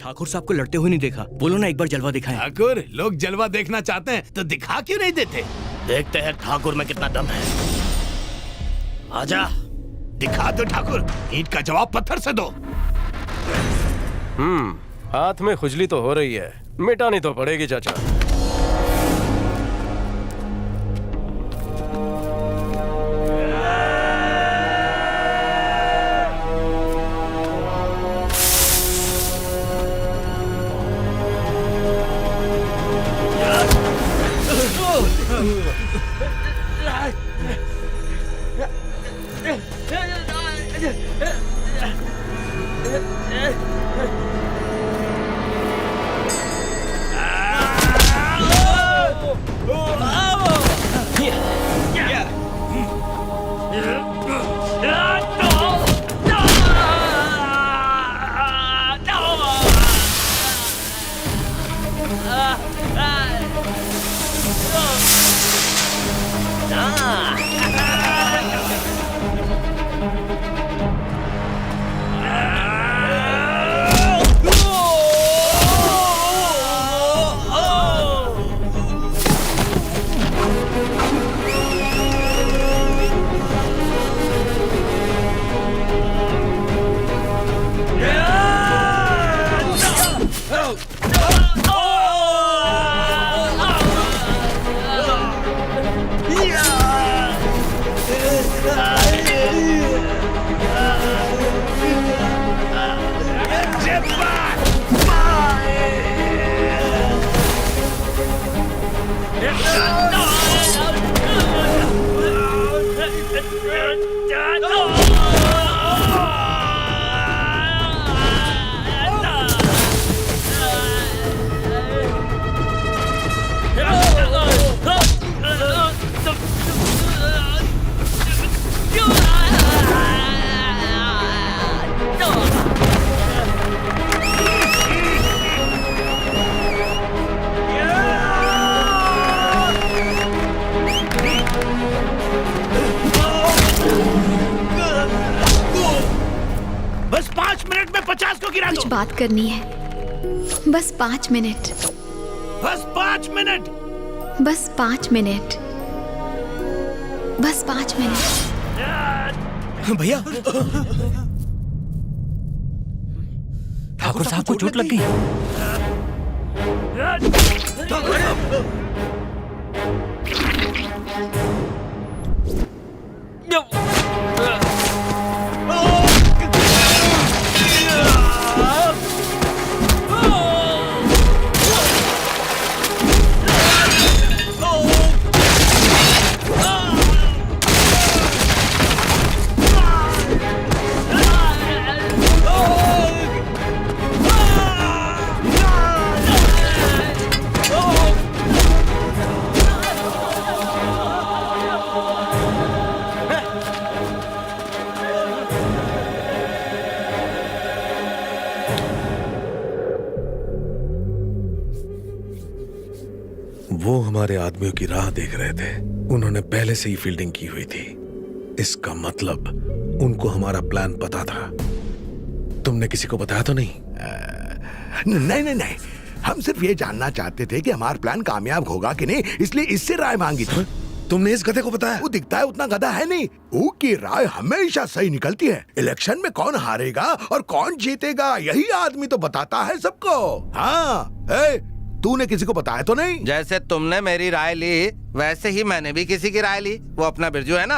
ठाकुर साहब को लड़ते हुए नहीं देखा। बोलो ना एक बार जलवा दिखाएं। ठाकुर, लोग जलवा देखना चाहते हैं तो दिखा क्यों नहीं देते? देखते हैं ठाकुर में कितना दम है। आजा। दिखा दो ठाकुर, ईंट का जवाब पत्थर से दो। हाथ में खुजली तो हो रही है, मिटानी तो पड़ेगी चाचा। बस 5 मिनट में 50 को गिरा दो। कुछ बात करनी है, बस 5 मिनट। बस 5 मिनट। बस 5 मिनट। बस 5 मिनट। भैया, ठाकुर साहब को चोट लग गई। वो हमारे आदमियों की राह देख रहे थे। उन्होंने पहले से ही फील्डिंग की हुई थी। इसका मतलब उनको हमारा प्लान पता था। तुमने किसी को बताया तो नहीं? नहीं नहीं नहीं, हम सिर्फ ये जानना चाहते थे कि हमारा प्लान कामयाब होगा कि नहीं, इसलिए इससे राय मांगी थी। तुमने इस गधे को बताया? वो दिखता है उतना गधा है नहीं। उसकी राय हमेशा सही निकलती है। इलेक्शन में कौन हारेगा और कौन जीतेगा, यही आदमी तो बताता है सबको। हाँ, तूने किसी को बताया तो नहीं? जैसे तुमने मेरी राय ली वैसे ही मैंने भी किसी की राय ली। वो अपना बिरजू है ना,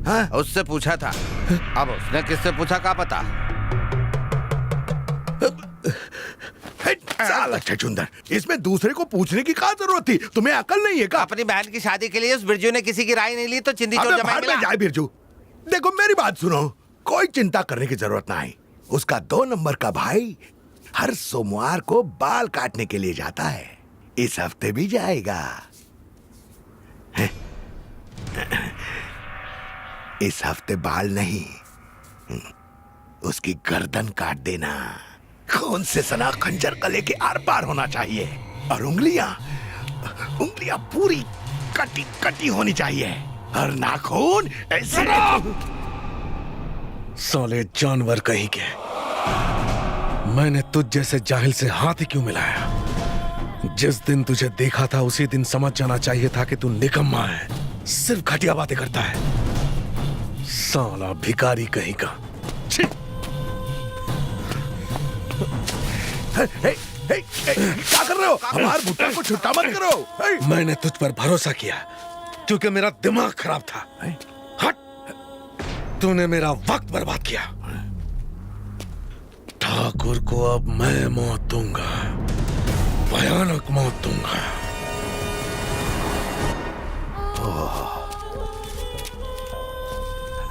हाँ? उससे पूछा था। अब उसने किससे पूछा क्या पता। साला छछूंदर, इसमें दूसरे को पूछने की क्या जरूरत थी? तुम्हें अकल नहीं है क्या? अपनी बहन की शादी के लिए उस बिरजू ने किसी की राय नहीं ली तो चिंदी चोर जमाई मिला। जाए बिरजू, देखो मेरी बात सुनो, कोई चिंता करने की जरूरत नहीं। उसका 2 नंबर का भाई हर सोमवार को बाल काटने के लिए जाता है। इस हफ्ते भी जाएगा। इस हफ्ते बाल नहीं, उसकी गर्दन काट देना। खून से सना खंजर गले के आर पार होना चाहिए और उंगलियां पूरी कटी कटी होनी चाहिए और नाखून ऐसे। साले जानवर कहीं के, मैंने तुझ जैसे जाहिल से हाथ ही क्यों मिलाया? जिस दिन तुझे देखा था उसी दिन समझ जाना चाहिए था कि तू निकम्मा है, सिर्फ घटिया बातें करता है। साला भिखारी कहीं का। छी! क्या कर रहे हो? हमारे भुट्टा को छुट्टा मत करो। मैंने तुझ पर भरोसा किया क्योंकि मेरा दिमाग खराब था। हट! तूने मेरा वक्त बर्बाद किया। ठाकुर को अब मैं मौत दूंगा, भयानक मौत दूंगा।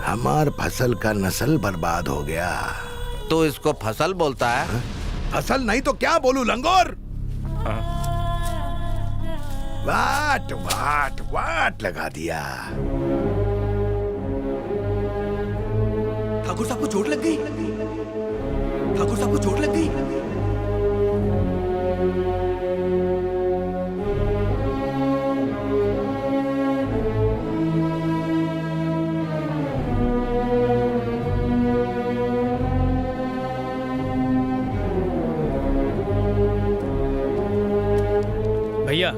हमार फसल का नस्ल बर्बाद हो गया। तो इसको फसल बोलता है? फसल नहीं तो क्या बोलूं लंगोर? वाट वाट वाट लगा दिया। ठाकुर साहब को चोट लग गई। ठाकुर साहब को चोट लग गई। भैया,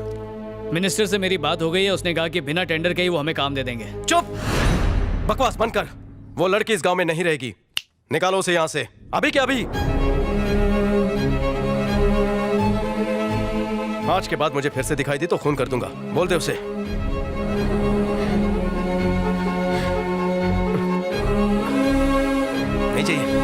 मिनिस्टर से मेरी बात हो गई है। उसने कहा कि बिना टेंडर के ही वो हमें काम दे देंगे। चुप! बकवास बंद कर। वो लड़की इस गांव में नहीं रहेगी। निकालो उसे यहां से, अभी क्या अभी। आज के बाद मुझे फिर से दिखाई दी तो खून कर दूंगा। बोल दे उसे। नहीं चाहिए।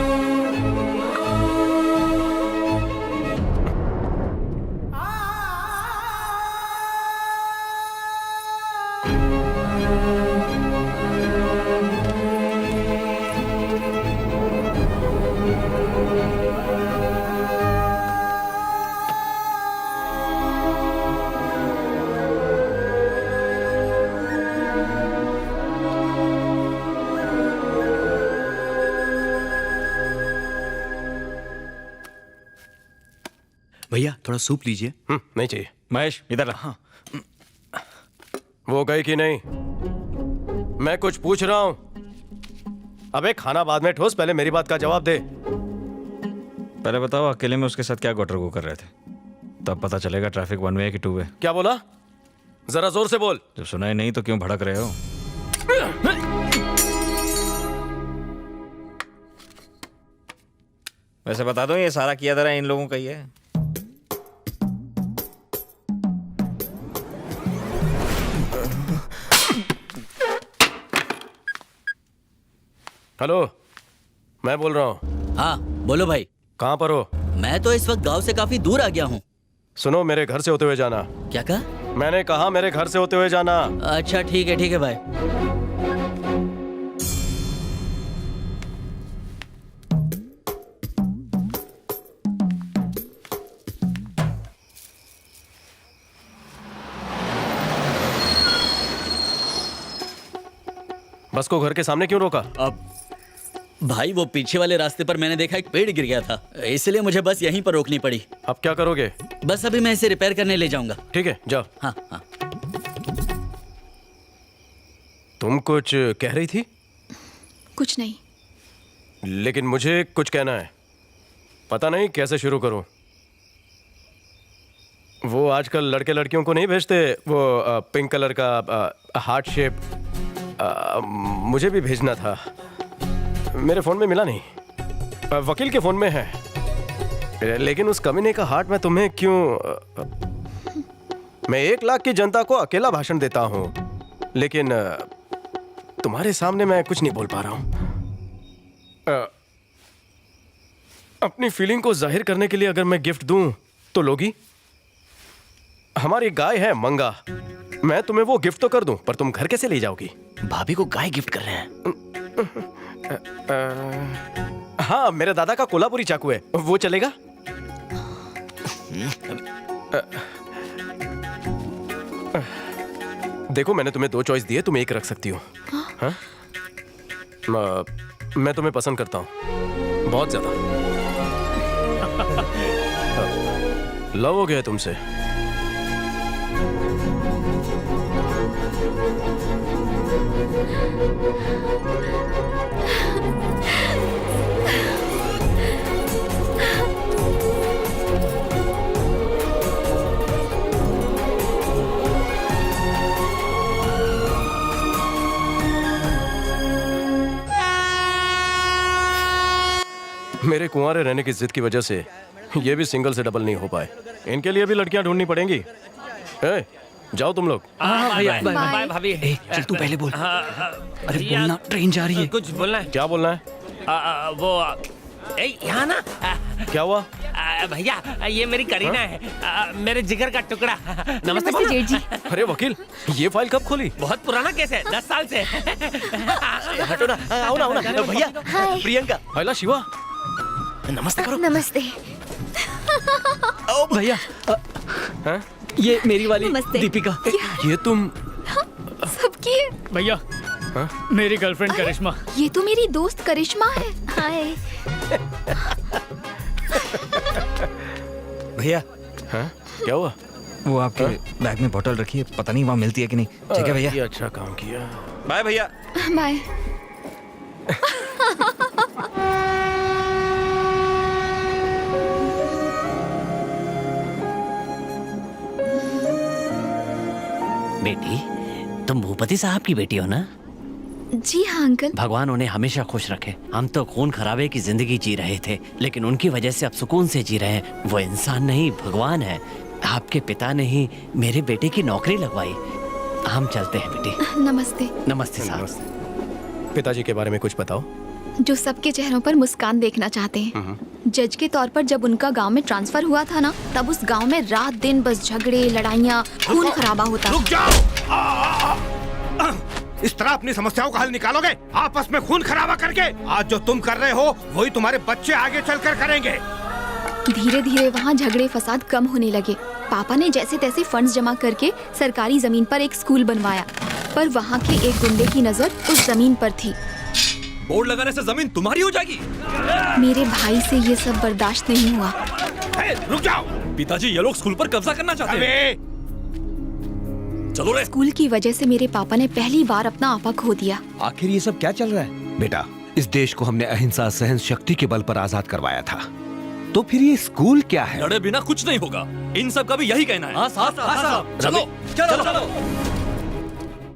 भैया थोड़ा सूप लीजिए। नहीं चाहिए। महेश इधर ला। हाँ। वो गई कि नहीं? मैं कुछ पूछ रहा हूं। अबे खाना बाद में ठोस, पहले मेरी बात का जवाब दे। पहले बताओ, अकेले में उसके साथ क्या गोटर गो कर रहे थे? तब पता चलेगा ट्रैफिक वन वे है कि टू वे। क्या बोला? जरा जोर से बोल। जब सुना ही नहीं तो क्यों भड़क रहे हो? वैसे बता दो, ये सारा किया धरा इन लोगों का ही है। हेलो, मैं बोल रहा हूँ। हाँ बोलो भाई। कहाँ पर हो? मैं तो इस वक्त गांव से काफी दूर आ गया हूँ। सुनो, मेरे घर से होते हुए जाना। क्या कहा? मैंने कहा मेरे घर से होते हुए जाना। अच्छा ठीक है भाई। बस को घर के सामने क्यों रोका? अब भाई वो पीछे वाले रास्ते पर मैंने देखा एक पेड़ गिर गया था, इसलिए मुझे बस यहीं पर रोकनी पड़ी। अब क्या करोगे? बस अभी मैं इसे रिपेयर करने ले जाऊंगा। ठीक है, जाओ। हाँ हाँ। तुम कुछ कह रही थी? कुछ नहीं। लेकिन मुझे कुछ कहना है। पता नहीं कैसे शुरू करूं। वो आजकल लड़के लड़कियों को नहीं भेजते वो पिंक कलर का हार्ट शेप, मुझे भी भेजना था। मेरे फोन में मिला नहीं। वकील के फोन में है। लेकिन उस कमीने का हार्ट मैं तुम्हें क्यों? मैं 1 लाख की जनता को अकेला भाषण देता हूं, लेकिन तुम्हारे सामने मैं कुछ नहीं बोल पा रहा हूं। अपनी फीलिंग को जाहिर करने के लिए अगर मैं गिफ्ट दूं तो लोगी? हमारी गाय है मंगा, मैं तुम्हें वो गिफ्ट तो कर दूं, पर तुम घर कैसे ले जाओगी? भाभी को गाय गिफ्ट कर रहे हैं। हाँ, मेरे दादा का कोल्हापुरी चाकू है, वो चलेगा? देखो, मैंने तुम्हें 2 चॉइस दिए, तुम एक रख सकती हो। हाँ? मैं तुम्हें पसंद करता हूँ बहुत ज्यादा। लव हो गया तुमसे। कुंवारे रहने की जिद की वजह से ये भी सिंगल से डबल नहीं हो पाए। इनके लिए भी लड़कियां ढूंढनी पड़ेंगी। ए, जाओ तुम लोग। बाय भाभी चल तू पहले बोल। अरे बोलना, ट्रेन जा रही है। कुछ बोलना है? क्या बोलना है? वो यहाँ ना क्या हुआ? भैया ये मेरी करीना है, मेरे जिगर का टुकड़ा। नमस्ते नमस्ते जेठ जी। अरे वकील, ये फाइल कब खोली? बहुत पुराना केस है, 10 साल से। हटो ना, आओ ना भैया। हाय। प्रियंका, पहला शिवा। नमस्ते करो। नमस्ते। ओ भैया, हैं? ये मेरी वाली नमस्ते। दीपिका। ये तुम? सबकी भैया, मेरी गर्लफ्रेंड करिश्मा। ये तो मेरी दोस्त करिश्मा है। हाय। भैया, हैं? क्या हुआ? वो आपके बैग में बोतल रखी है, पता नहीं वहाँ मिलती है कि नहीं। ठीक है भैया। ये अच्छा काम किया। बाय भैया। बाय। बेटी, तुम भूपति साहब की बेटी हो ना? जी हाँ अंकल। भगवान उन्हें हमेशा खुश रखे। हम तो खून खराबे की जिंदगी जी रहे थे, लेकिन उनकी वजह से अब सुकून से जी रहे हैं। वो इंसान नहीं, भगवान है। आपके पिता ने ही मेरे बेटे की नौकरी लगवाई। हम चलते हैं बेटी। नमस्ते। नमस्ते साहब। पिताजी के बारे में कुछ बताओ। जो सबके चेहरों पर मुस्कान देखना चाहते हैं। जज के तौर पर जब उनका गांव में ट्रांसफर हुआ था ना, तब उस गांव में रात दिन बस झगड़े, लड़ाइयाँ, खून खराबा होता। रुक जाओ। इस तरह अपनी समस्याओं का हल निकालोगे आपस में खून खराबा करके? आज जो तुम कर रहे हो वही तुम्हारे बच्चे आगे चलकर करेंगे। धीरे धीरे वहाँ झगड़े फसाद कम होने लगे। पापा ने जैसे तैसे फंड्स जमा करके सरकारी जमीन पर एक स्कूल बनवाया, पर वहाँ के एक गुंडे की नजर उस जमीन पर थी। बोर्ड लगाने से जमीन तुम्हारी हो जाएगी। मेरे भाई से ये सब बर्दाश्त नहीं हुआ। रुक जाओ। पिताजी, ये लोग स्कूल पर कब्जा करना चाहते हैं। चलो रे। स्कूल की वजह से मेरे पापा ने पहली बार अपना आपा खो दिया। आखिर ये सब क्या चल रहा है? बेटा, इस देश को हमने अहिंसा सहन शक्ति के बल पर आजाद करवाया था, तो फिर ये स्कूल क्या है? लड़े बिना कुछ नहीं होगा। इन सब का भी यही कहना है। चलो चलो चलो।